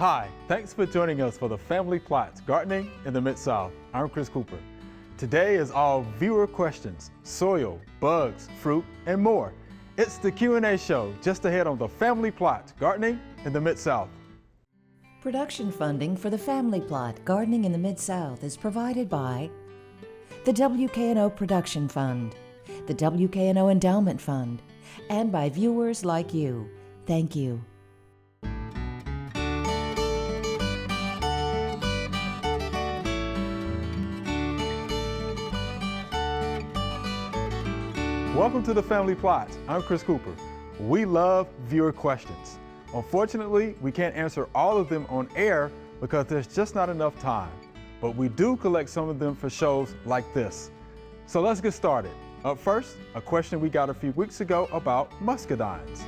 Hi, thanks for joining us for the Family Plots Gardening in the Mid-South. I'm Chris Cooper. Today is all viewer questions, soil, bugs, fruit, and more. It's the Q&A show just ahead on the Family Plot Gardening in the Mid-South. Production funding for the Family Plot Gardening in the Mid-South is provided by the WKNO Production Fund, the WKNO Endowment Fund, and by viewers like you. Thank you. Welcome to the Family Plot. I'm Chris Cooper. We love viewer questions. Unfortunately, we can't answer all of them on air because there's just not enough time. But we do collect some of them for shows like this. So let's get started. Up first, a question we got a few weeks ago about muscadines.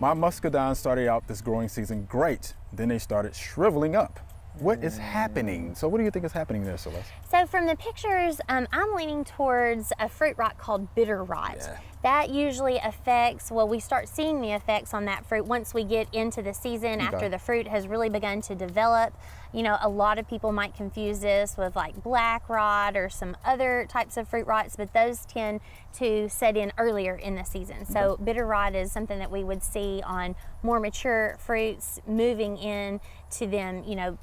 My muscadines started out this growing season great. Then they started shriveling up. What is happening? So what do you think is happening there, Celeste? So from the pictures, I'm leaning towards a fruit rot called bitter rot. Yeah. That usually affects, well, we start seeing the effects on that fruit once we get into the season after the fruit has really begun to develop. You know, a lot of people might confuse this with like black rot or some other types of fruit rots, but those tend to set in earlier in the season. So bitter rot is something that we would see on more mature fruits moving in to them, you know,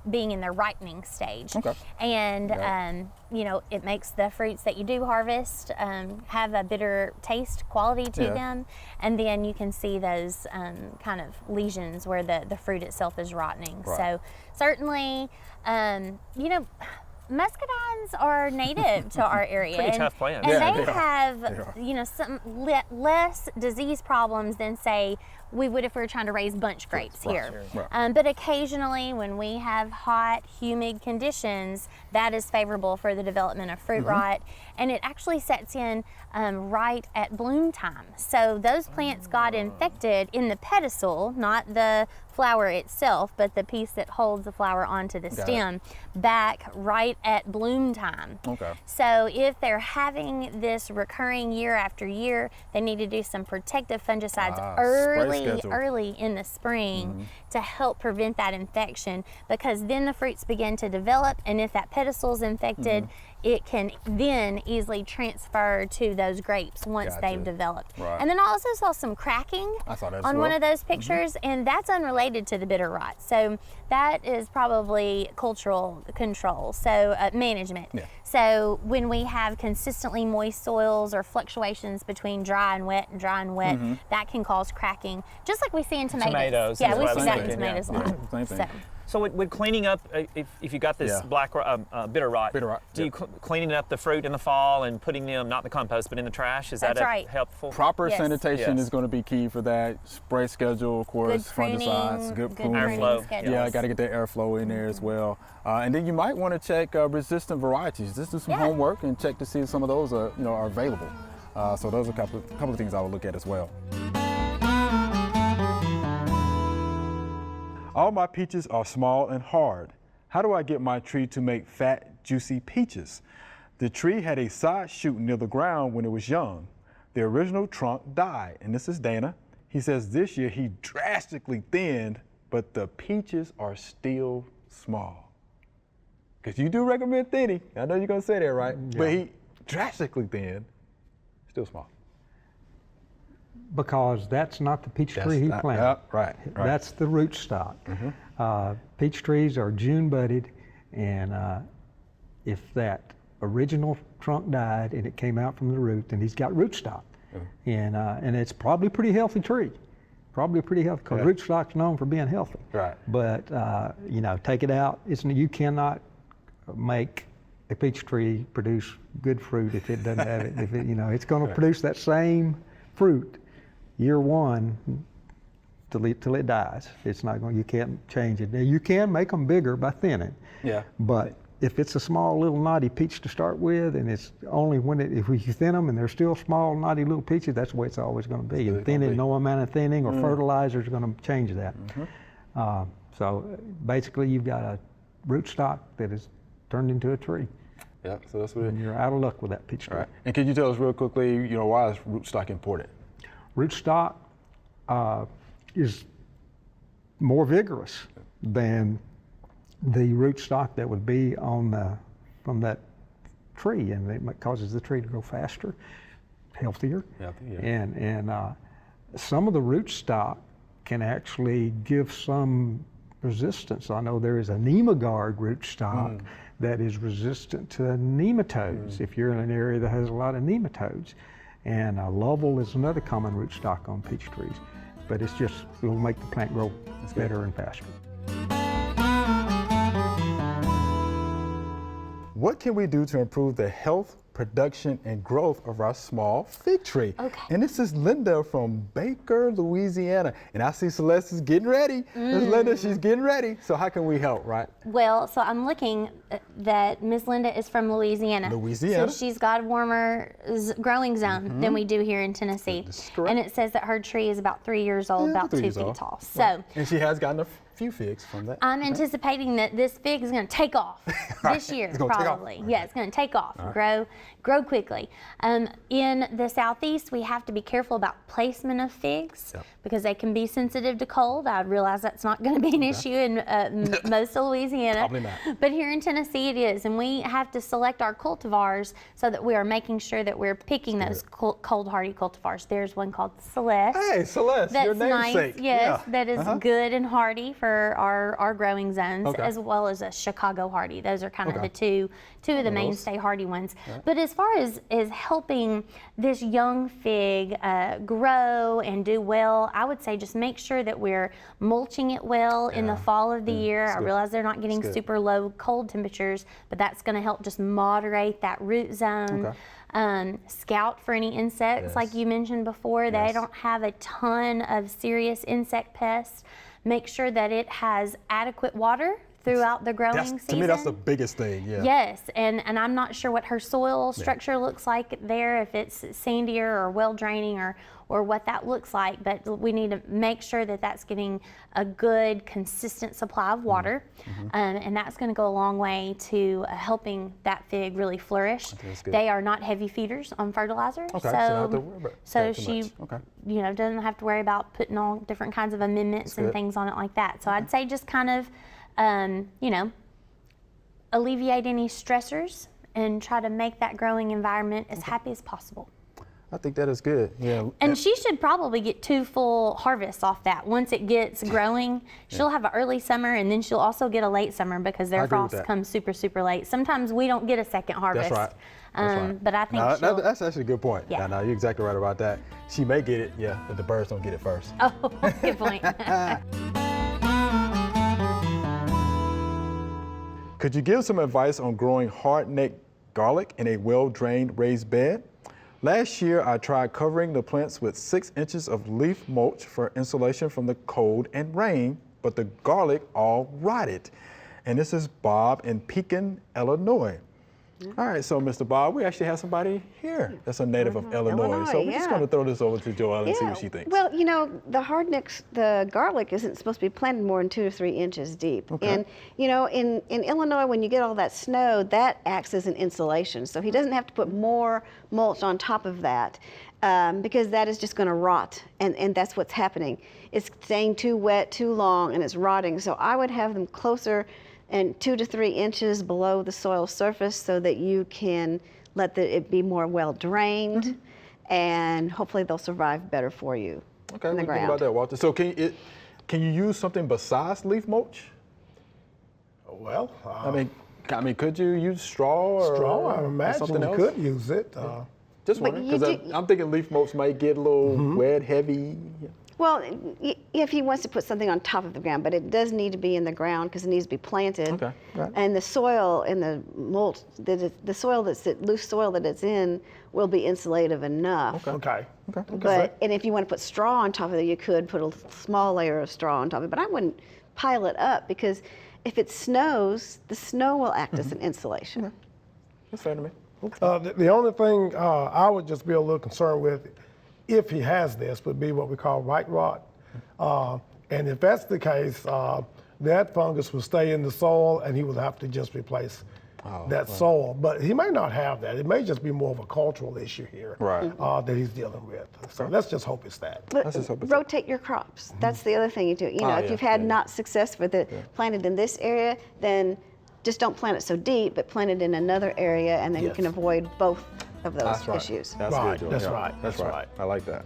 being in their ripening stage. Okay. And, you know, it makes the fruits that you do harvest have a bitter taste quality to them. And then you can see those kind of lesions where the fruit itself is rotting. Right. So certainly, you know, muscadines are native to our area. Pretty tough plants. And Yeah, they they are. have, They are. you know, some less disease problems than, say, we would if we were trying to raise bunch grapes here. Right. But occasionally when we have hot, humid conditions, that is favorable for the development of fruit rot. And it actually sets in right at bloom time. So those plants got infected in the pedicel, not the flower itself, but the piece that holds the flower onto the stem, back right at bloom time. Okay. So if they're having this recurring year after year, they need to do some protective fungicides spray schedule. early in the spring to help prevent that infection, because then the fruits begin to develop, and if that pedicel is infected, it can then easily transfer to those grapes once Gotcha. they've developed. Right. And then I also saw some cracking I saw that as on well. one of those pictures, and that's unrelated to the bitter rot. So that is probably cultural control, so management. Yeah. So when we have consistently moist soils or fluctuations between dry and wet, that can cause cracking, just like we see in tomatoes. Tomatoes, Yeah, that's we what I see was that in thinking, tomatoes a lot. Same thing. So, So with cleaning up, if you got this bitter rot, do you cleaning up the fruit in the fall and putting them, not in the compost, but in the trash? Is That's that right. helpful? Proper Yes. sanitation Yes. is going to be key for that. Spray schedule, of course, good pruning, fungicides, good pruning. Airflow. schedules. Yeah, got to get that airflow in there as well. And then you might want to check resistant varieties. Just do some homework and check to see if some of those are, are available. So those are a couple of things I would look at as well. All my peaches are small and hard. How do I get my tree to make fat, juicy peaches? The tree had a side shoot near the ground when it was young. The original trunk died, and this is Dana. He says this year he drastically thinned, but the peaches are still small. Because you do recommend thinning. I know you're going to say that, right? Yeah. But he drastically thinned, still small. Because that's not the peach tree he planted. Right. That's the rootstock. Peach trees are June budded, and if that original trunk died and it came out from the root, then he's got rootstock. And it's probably a pretty healthy tree. Probably pretty healthy, because rootstock's known for being healthy. Right. But, take it out. You cannot make a peach tree produce good fruit if it doesn't have it. If it, it's going to produce that same fruit year one till it dies. It's not going. You can't change it. Now you can make them bigger by thinning. Yeah. But if it's a small little knotty peach to start with, and it's only if you thin them and they're still small knotty little peaches, that's the way it's always going to be. And thinning, no amount of thinning or fertilizer is going to change that. So basically, you've got a rootstock that is turned into a tree. Yeah, so that's what And you're out of luck with that peach tree. All right. And can you tell us real quickly, why is rootstock important? Rootstock is more vigorous than the rootstock that would be on from that tree, and it causes the tree to grow faster, healthier. And some of the rootstock can actually give some resistance. I know there is a Nemagard rootstock that is resistant to nematodes if you're in an area that has a lot of nematodes. And Lovell is another common rootstock on peach trees, but it'll make the plant grow better and faster. What can we do to improve the health, production, and growth of our small fig tree? Okay. And this is Linda from Baker, Louisiana. And I see Celeste is getting ready. Miss Linda, she's getting ready. So how can we help, right? Well, so I'm looking that Miss Linda is from Louisiana. Louisiana. So she's got a warmer growing zone than we do here in Tennessee. This is correct. And it says that her tree is about 3 years old, about 2 feet tall. So And she has gotten a few figs from that. I'm anticipating that this fig is going to take off this year, It's gonna take off. probably. Yeah, it's going to take off, grow quickly. In the southeast, we have to be careful about placement of figs because they can be sensitive to cold. I realize that's not going to be an issue in most of Louisiana. Probably not. But here in Tennessee, it is, and we have to select our cultivars so that we are making sure that we're picking those cold hardy cultivars. There's one called Celeste. Hey, Celeste, your That's nice, namesake. yes, Yeah. that is good and hardy for our growing zones, as well as a Chicago hardy. Those are kind of the two of the mainstay hardy ones. But as far as helping this young fig grow and do well, I would say just make sure that we're mulching it well in the fall of the year. I realize they're not getting super low cold temperatures, but that's going to help just moderate that root zone. Scout for any insects, like you mentioned before. They don't have a ton of serious insect pests. Make sure that it has adequate water throughout the growing season. To me, that's the biggest thing, Yes, and I'm not sure what her soil structure looks like there, if it's sandier or well draining or what that looks like, but we need to make sure that that's getting a good, consistent supply of water, and that's going to go a long way to helping that fig really flourish. They are not heavy feeders on fertilizer, so she doesn't have to worry about putting all different kinds of amendments and things on it like that. So I'd say just kind of alleviate any stressors and try to make that growing environment as happy as possible. I think that is good. And she should probably get 2 full harvests off that. Once it gets growing, she'll have an early summer, and then she'll also get a late summer because their frosts come super, super late. Sometimes we don't get a second harvest. That's right. But I think that's actually a good point. Yeah. No, you're exactly right about that. She may get it, but the birds don't get it first. Oh, good point. Could you give some advice on growing hard-necked garlic in a well-drained raised bed? Last year, I tried covering the plants with 6 inches of leaf mulch for insulation from the cold and rain, but the garlic all rotted. And this is Bob in Pekin, Illinois. All right, so Mr. Bob, we actually have somebody here that's a native of Illinois. So we're just going to throw this over to Joelle and see what she thinks. Well, the garlic isn't supposed to be planted more than 2 to 3 inches deep. And, in Illinois, when you get all that snow, that acts as an insulation. So he doesn't have to put more mulch on top of that because that is just going to rot. And that's what's happening. It's staying too wet, too long, and it's rotting. So I would have them closer and 2 to 3 inches below the soil surface so that you can let it be more well drained, and hopefully they'll survive better for you in the ground. Think about that, Walter. So can you use something besides leaf mulch? Well, I mean, could you use straw or straw, I imagine something you else? could use it. Just wondering, because I'm thinking leaf mulch might get a little wet, heavy. Well, if he wants to put something on top of the ground, but it does need to be in the ground because it needs to be planted. Okay, right. And the soil in the mulch, the soil loose soil that it's in will be insulative enough. Okay. And if you want to put straw on top of it, you could put a small layer of straw on top of it. But I wouldn't pile it up because if it snows, the snow will act as an insulation. Okay. That's fair to me. The only thing I would just be a little concerned with, if he has this, would be what we call white rot. And if that's the case, that fungus will stay in the soil and he will have to just replace that soil. But he may not have that. It may just be more of a cultural issue here that he's dealing with. So let's just hope it's that. But rotate your crops. That's the other thing you do. You know, if you've had not success with it planted in this area, then just don't plant it so deep, but plant it in another area, and then you can avoid both of those issues. That's Right, good, Joy. that's Yeah, right, That's that's right. I like that.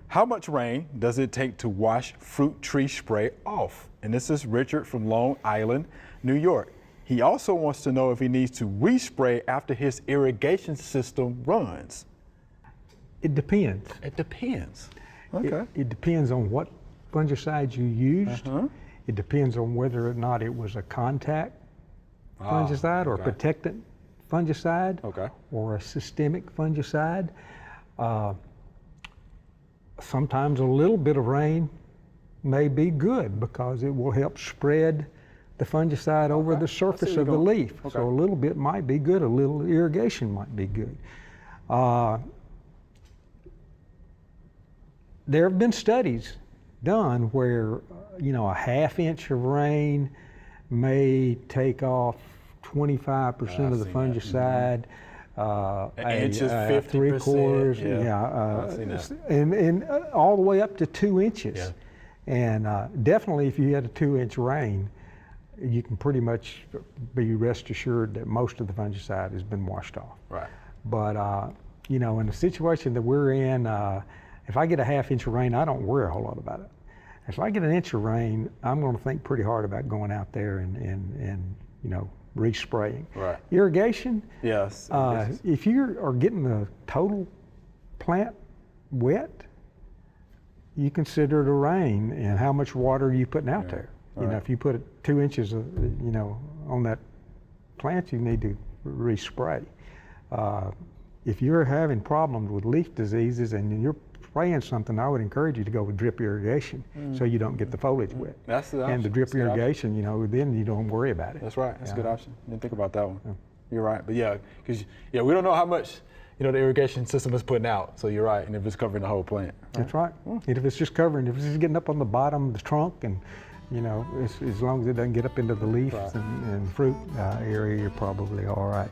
How much rain does it take to wash fruit tree spray off? And this is Richard from Long Island, New York. He also wants to know if he needs to respray after his irrigation system runs. It depends. It depends. Okay. It depends on what fungicide you used. It depends on whether or not it was a contact fungicide or a protectant fungicide or a systemic fungicide. Sometimes a little bit of rain may be good because it will help spread the fungicide over the surface of the leaf. So a little bit might be good, a little irrigation might be good. There have been studies done where, you know, a half inch of rain may take off 25% of the fungicide. An inch is 50%. 3/4, I've seen that. and all the way up to 2 inches. And definitely if you had a 2-inch rain, you can pretty much be rest assured that most of the fungicide has been washed off. Right. But, you know, in the situation that we're in, if I get a half-inch of rain, I don't worry a whole lot about it. If I get an inch of rain, I'm going to think pretty hard about going out there and you know, respraying. Right. Irrigation. Yes. If you are getting the total plant wet, you consider it a rain and how much water are you putting out there. You know, if you put 2 inches of, you know, on that plant, you need to respray. If you're having problems with leaf diseases and you're spraying something, I would encourage you to go with drip irrigation so you don't get the foliage wet. That's the And the option. drip That's the option. irrigation, you know, then you don't worry about it. That's right. That's a good option. Didn't think about that one. You're right. But yeah, because we don't know how much, you know, the irrigation system is putting out. So you're right. And if it's covering the whole plant. That's right. And if it's just covering, if it's just getting up on the bottom of the trunk and, you know, as long as it doesn't get up into the leaf and fruit area, you're probably all right.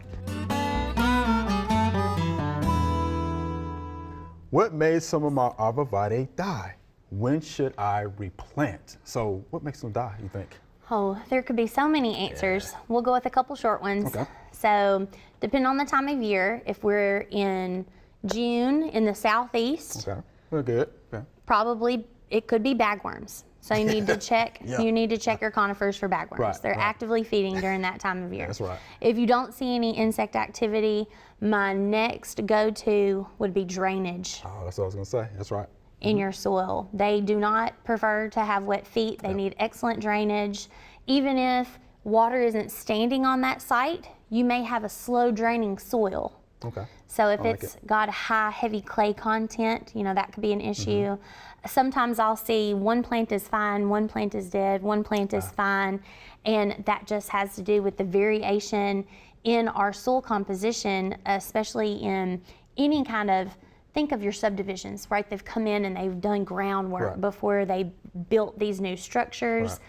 What made some of my arborvitae die? When should I replant? So what makes them die, you think? Oh, there could be so many answers. We'll go with a couple short ones. Okay. So, depending on the time of year, if we're in June in the southeast, Okay. We're good. Okay. probably it could be bagworms. So you need to check. You need to check your conifers for bagworms. Right, They're right. actively feeding during that time of year. That's right. If you don't see any insect activity, my next go-to would be drainage Oh, that's what I was gonna say. That's right. in your soil. They do not prefer to have wet feet. They need excellent drainage. Even if water isn't standing on that site, you may have a slow draining soil. Okay. So if I like it's got a high, heavy clay content, you know, that could be an issue. Sometimes I'll see one plant is fine, one plant is dead, one plant is fine, and that just has to do with the variation in our soil composition, especially in any kind of, think of your subdivisions, right? They've come in and they've done groundwork before they built these new structures.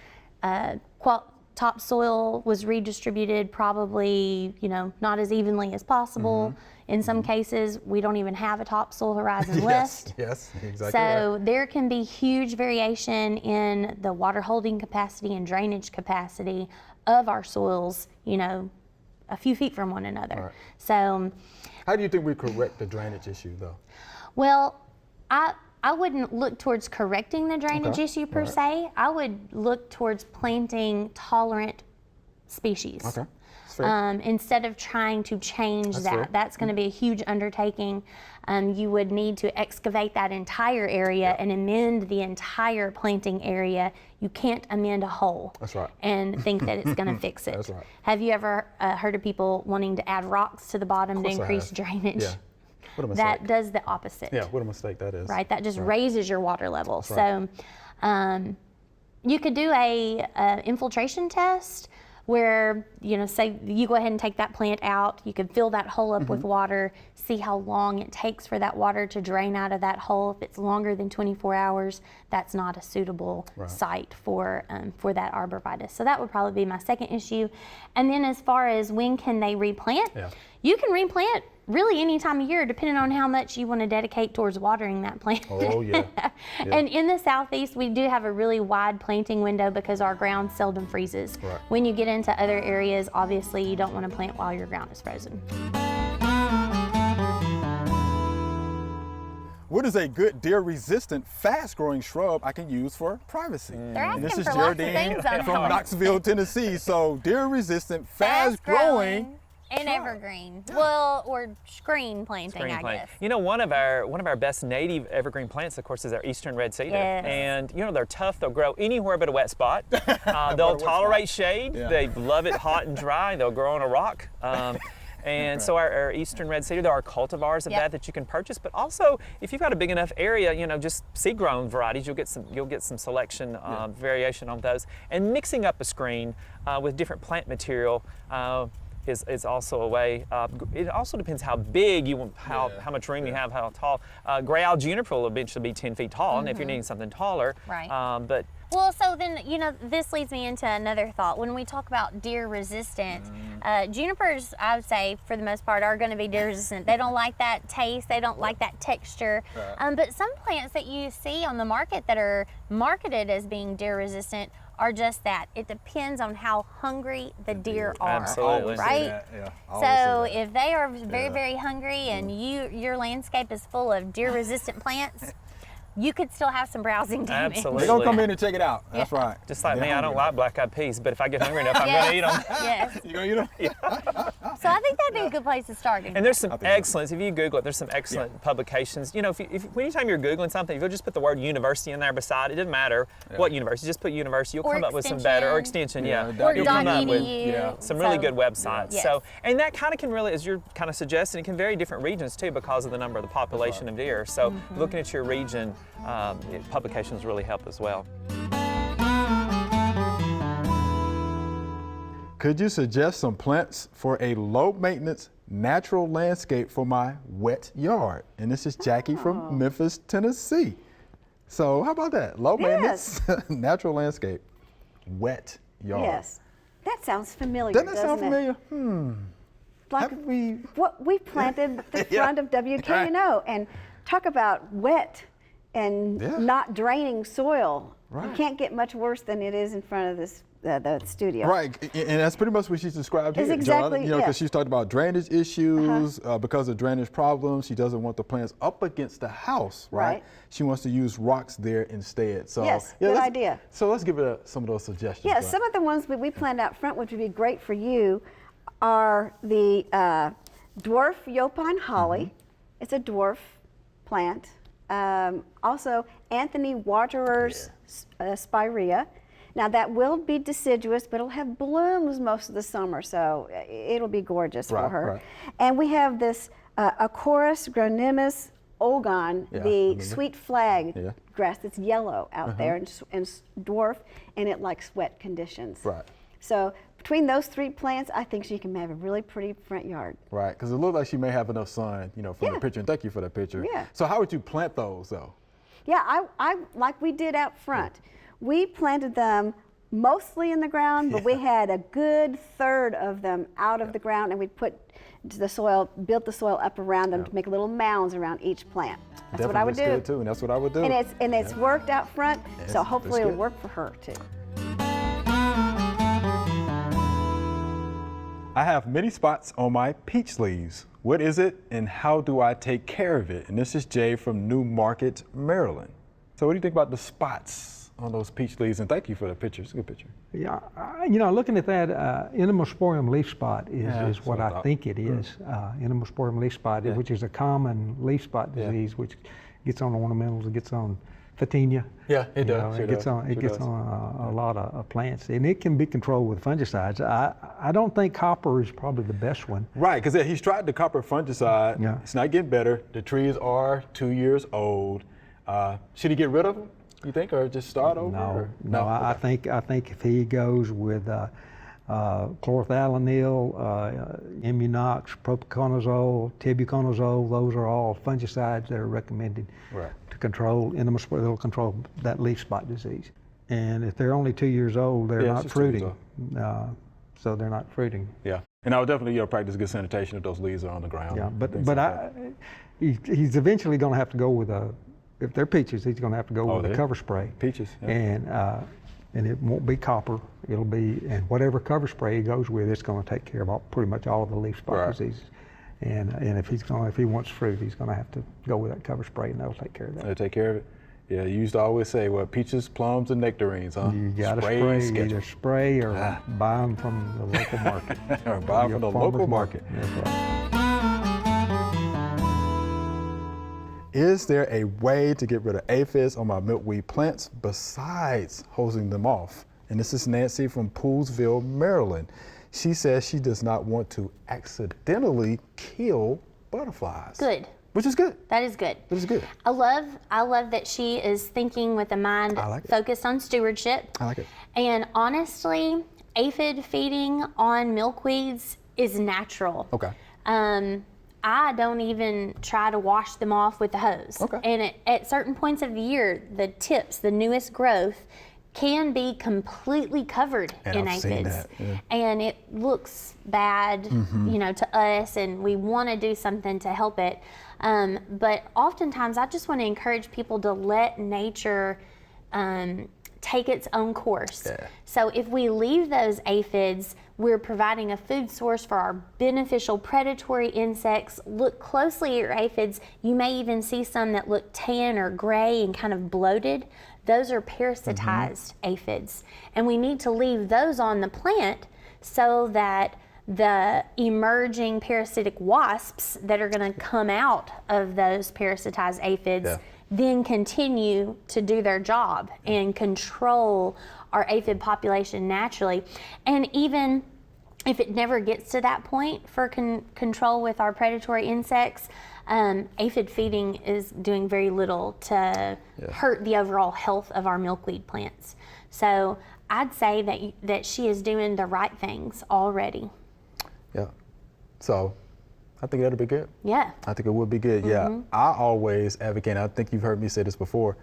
Topsoil was redistributed probably, you know, not as evenly as possible. In some cases, we don't even have a topsoil horizon list. Yes, exactly. So there can be huge variation in the water holding capacity and drainage capacity of our soils, you know, a few feet from one another. Right. So, How do you think we correct the drainage issue, though? well, I wouldn't look towards correcting the drainage issue per se. I would look towards planting tolerant species. Okay. That's fair. Instead of trying to change that. fair. That's going to be a huge undertaking. You would need to excavate that entire area and amend the entire planting area. You can't amend a hole That's right. and think that it's going to fix it. That's right. Have you ever heard of people wanting to add rocks to the bottom to course I increase have. drainage? Yeah. What a mistake. That does the opposite. Yeah, what a mistake that is. Right, that just raises your water level. right. So you could do a infiltration test, where, say you go ahead and take that plant out, you can fill that hole up with water, see how long it takes for that water to drain out of that hole. If it's longer than 24 hours, that's not a suitable site for that arborvitae. So that would probably be my second issue. And then as far as when can they replant, you can replant really any time of year, depending on how much you want to dedicate towards watering that plant. Oh, yeah. And in the southeast, we do have a really wide planting window because our ground seldom freezes. Right. When you get into other areas, obviously you don't want to plant while your ground is frozen. What is a good deer-resistant, fast-growing shrub I can use for privacy? They're And this asking is for lots of Geraldine things on from that. Knoxville, Tennessee. So deer-resistant, fast-growing. And evergreen. Well, or screen planting, Screen I plant. guess. You know, one of our best native evergreen plants, of course, is our eastern red cedar. Yes. And they're tough. They'll grow anywhere but a wet spot. They'll tolerate shade. Yeah. They love it hot and dry. They'll grow on a rock. And so our eastern red cedar, there are cultivars of that you can purchase. But also, if you've got a big enough area, just seed-grown varieties, you'll get some selection, variation on those. And mixing up a screen with different plant material. Is also a way. It also depends how big you want, how much room you have, how tall. Gray owl juniper will eventually be 10 feet tall, and if you're needing something taller. Right. But Well, so then, this leads me into another thought. When we talk about deer resistant, junipers, I would say, for the most part, are going to be deer resistant. They don't like that taste, they don't like that texture. But some plants that you see on the market that are marketed as being deer resistant are just that. It depends on how hungry the deer are. Absolutely. Right? Yeah. So if they are very, very hungry and your landscape is full of deer resistant plants, you could still have some browsing damage. Absolutely. They're gonna come in and check it out. That's right. just like They're me, I don't hungry. like black-eyed peas, but if I get hungry enough, I'm going to eat them. Yes. You gonna eat them? So I think that'd be a good place to start. And there's some I think so. excellent, if you Google it, there's some excellent publications. Anytime you're Googling something, if you'll just put the word university in there beside, it doesn't matter what university, just put university, you'll Or come up with some better, or extension. extension, Or You'll come up with .edu. some really So- good websites. Yes. So, and that kind of can really, as you're kind of suggesting, it can vary different regions too because of the number of the population of deer. So looking at your region, publications really help as well. Could you suggest some plants for a low-maintenance natural landscape for my wet yard? And this is Jackie from Memphis, Tennessee. So how about that? Low maintenance natural landscape, wet yard. Yes. That sounds familiar. Doesn't that sound it? familiar? Like Have we- what we planted at the front of WKNO, and talk about wet and Yeah. not draining soil. Right. You can't get much worse than it is in front of this the studio. Right, and that's pretty much what she's described It's here, exactly- John. Because yeah. she's talked about drainage issues, because of drainage problems. She doesn't want the plants up against the house, right? Right. She wants to use rocks there instead. So Yes, good let's- idea. So let's give it some of those suggestions. Yeah, right? some of the ones that we planned out front, which would be great for you, are the dwarf Yopine holly. It's a dwarf plant. Also, Anthony Waterer's spirea. Now that will be deciduous, but it'll have blooms most of the summer, so it'll be gorgeous for Right, her. right. And we have this Acorus gronimus ogon, Yeah, I the remember. sweet flag Yeah. grass that's yellow out there and dwarf, and it likes wet conditions. Right. So between those three plants, I think she can have a really pretty front yard. Right, because it looks like she may have enough sun, from Yeah. the picture. And thank you for that picture. Yeah. So how would you plant those, though? Yeah, I like we did out front. We planted them mostly in the ground, but we had a good third of them out of the ground, and we put the soil, built the soil up around them to make little mounds around each plant. That's what I would Definitely do. looks good, too, and that's what I would do. And it's worked out front, so It's hopefully it'll good. work for her too. I have many spots on my peach leaves. What is it, and how do I take care of it? And this is Jay from New Market, Maryland. So what do you think about the spots on those peach leaves? And thank you for the picture. It's a good picture. Yeah, looking at that, Entomosporium leaf spot is that's what what I I thought. think it is. Entomosporium leaf spot, Yeah. which is a common leaf spot Yeah. disease, which gets on ornamentals, it gets on Photinia. Yeah, it You does, know, sure it gets does, on. It sure gets does. on a lot of plants, and it can be controlled with fungicides. I don't think copper is probably the best one. Right, because he's tried the copper fungicide. Yeah. It's not getting better. The trees are 2 years old. Should he get rid of them, you think, or just start over? No, or- no. I Okay. think if he goes with chlorothalonil, Immunox, propiconazole, tebuconazole, those are all fungicides that are recommended Right. to control they'll control that leaf spot disease. And if they're only 2 years old, they're Yeah, it's not just 2 years fruiting. So they're not fruiting. Yeah. And I would definitely practice good sanitation if those leaves are on the ground. Yeah, and things but like that. he's eventually going to have to go with if they're peaches, he's going to have to go with yeah. a cover spray. Peaches, yeah. And it won't be copper. It'll be, and whatever cover spray he goes with, it's going to take care of pretty much all of the leaf spot Right. diseases. And if he wants fruit, he's going to have to go with that cover spray, and that'll take care of that. They take care of it. Yeah, you used to always say, well, peaches, plums, and nectarines, huh? You got to Spray spray, and schedule. either spray or buy them from the local market. Or buy 'em Your from the farmer's local market. That's right. Is there a way to get rid of aphids on my milkweed plants besides hosing them off? And this is Nancy from Poolsville, Maryland. She says she does not want to accidentally kill butterflies. Good. Which is good. That is good. Which is good. I love that she is thinking with a mind I like it. focused on stewardship. I like it. And honestly, aphid feeding on milkweeds is natural. Okay. I don't even try to wash them off with the hose. Okay. And at certain points of the year, the tips, the newest growth, can be completely covered And in I've seen aphids. that, yeah. And it looks bad, to us, and we want to do something to help it. But oftentimes, I just want to encourage people to let nature take its own course. Yeah. So if we leave those aphids, we're providing a food source for our beneficial predatory insects. Look closely at your aphids. You may even see some that look tan or gray and kind of bloated. Those are parasitized aphids. And we need to leave those on the plant so that the emerging parasitic wasps that are going to come out of those parasitized aphids Yeah. then continue to do their job and control our aphid population naturally. And even if it never gets to that point for control with our predatory insects, aphid feeding is doing very little to hurt the overall health of our milkweed plants. So I'd say that she is doing the right things already. Yeah. So I think that'll be good. Yeah. I think it would be good. Yeah. I always advocate, and I think you've heard me say this before,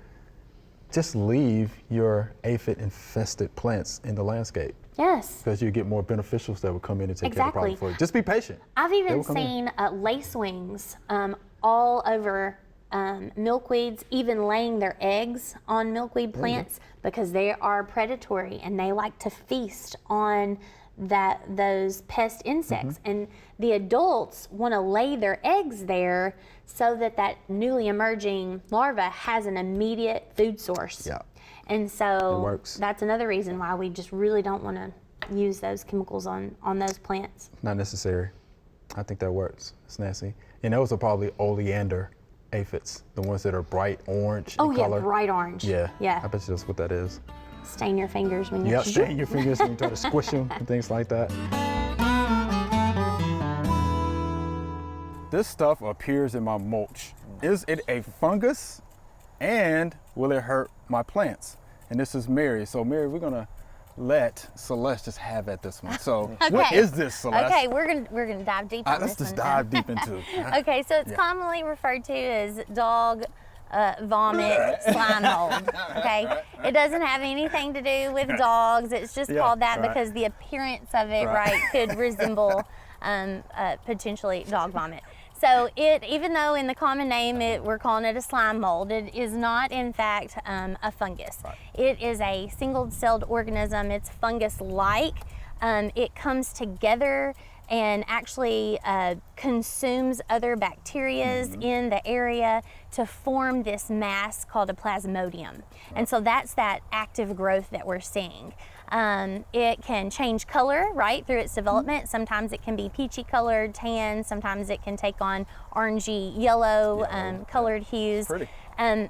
just leave your aphid infested plants in the landscape Yes. because you get more beneficials that will come in and take care of the problem Exactly. for you. Just be patient. I've They even will come in. seen lacewings all over milkweeds, even laying their eggs on milkweed plants because they are predatory and they like to feast on those pest insects. And the adults want to lay their eggs there so that newly emerging larva has an immediate food source. Yeah. And so It works. that's another reason why we just really don't want to use those chemicals on those plants. Not necessary. I think that works. It's Nancy. And those are probably oleander aphids, the ones that are bright orange Oh in yeah, color. bright orange. Yeah. Yeah. I bet you that's what that is. Stain your fingers when you Yep, stain your fingers when you try to squish them and things like that. This stuff appears in my mulch. Is it a fungus? And will it hurt my plants? And this is Mary. So Mary, we're gonna let Celeste just have at this one. So what Okay. is this, Celeste? Okay, we're gonna dive deep. on Let's this just one. dive deep into it. Okay, so it's commonly referred to as dog vomit slime mold. Okay, it doesn't have anything to do with dogs. It's just Yeah, called that right. because the appearance of it, Right. could resemble potentially dog vomit. So even though in the common name we're calling it a slime mold, it is not in fact a fungus. Right. It is a single-celled organism. It's fungus-like. It comes together and actually consumes other bacteria in the area to form this mass called a plasmodium. And so that's that active growth that we're seeing. It can change color, right, through its development. Sometimes it can be peachy colored, tan. Sometimes it can take on orangey, yellow colored hues. Pretty. And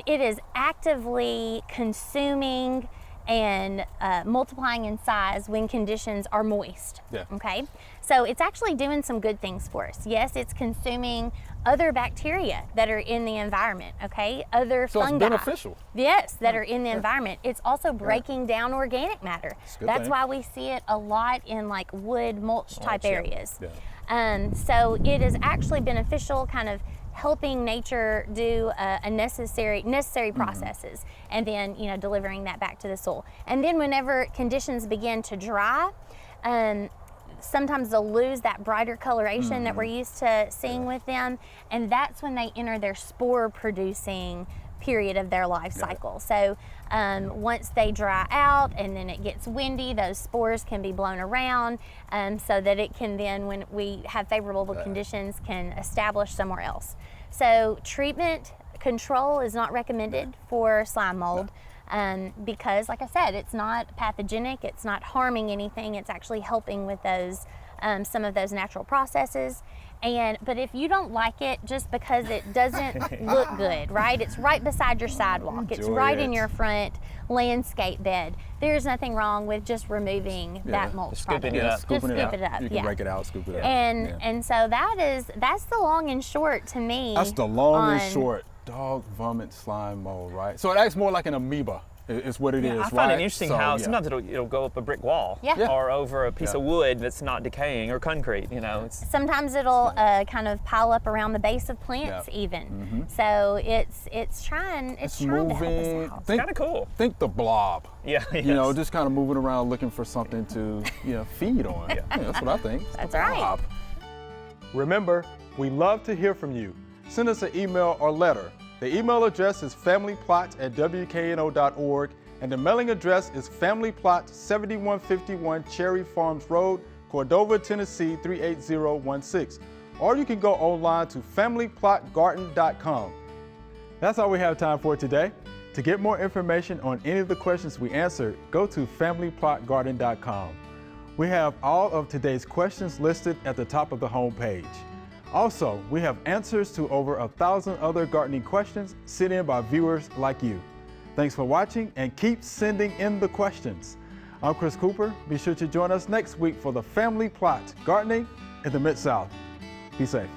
it is actively consuming and multiplying in size when conditions are moist. Yeah. Okay, so it's actually doing some good things for us. Yes, it's consuming other bacteria that are in the environment. Okay, other So it's fungi. beneficial. Yes, that are in the environment. It's also breaking down organic matter. a good That's thing. why we see it a lot in like wood mulch type yeah. areas. Yeah. So it is actually beneficial, kind of helping nature do a necessary processes, and then delivering that back to the soil. And then whenever conditions begin to dry, sometimes they'll lose that brighter coloration that we're used to seeing with them, and that's when they enter their spore producing period of their life cycle. So once they dry out and then it gets windy, those spores can be blown around so that it can then, when we have favorable conditions, can establish somewhere else. So treatment control is not recommended for slime mold. Because, like I said, it's not pathogenic, it's not harming anything, it's actually helping with those some of those natural processes. But if you don't like it just because it doesn't look good, right? It's right beside your sidewalk, it's Enjoy right in it. your front landscape bed. There's nothing wrong with just removing that mulch Just scooping product. it up. Just scoop it up. You can rake it out, scoop it up. And so that's the long and short to me. That's the long and on- short dog vomit slime mold, right? So it acts more like an amoeba. Is what it is, I right? find it interesting So, how yeah. sometimes it'll go up a brick wall Yeah. or over a piece Yeah. of wood that's not decaying, or concrete. It's Sometimes it'll kind of pile up around the base of plants, Yeah. even. So it's trying to help us out. Think, kind of cool. Think the blob. Yeah, You know, yes. just kind of moving around looking for something to feed on. Yeah, that's what I think. It's the That's right. blob. Remember, we love to hear from you. Send us an email or letter. The email address is familyplot@wkno.org, and the mailing address is Family Plot, 7151 Cherry Farms Road, Cordova, Tennessee 38016. Or you can go online to familyplotgarden.com. That's all we have time for today. To get more information on any of the questions we answered, go to familyplotgarden.com. We have all of today's questions listed at the top of the homepage. Also, we have answers to over 1,000 other gardening questions sent in by viewers like you. Thanks for watching, and keep sending in the questions. I'm Chris Cooper. Be sure to join us next week for the Family Plot Gardening in the Mid-South. Be safe.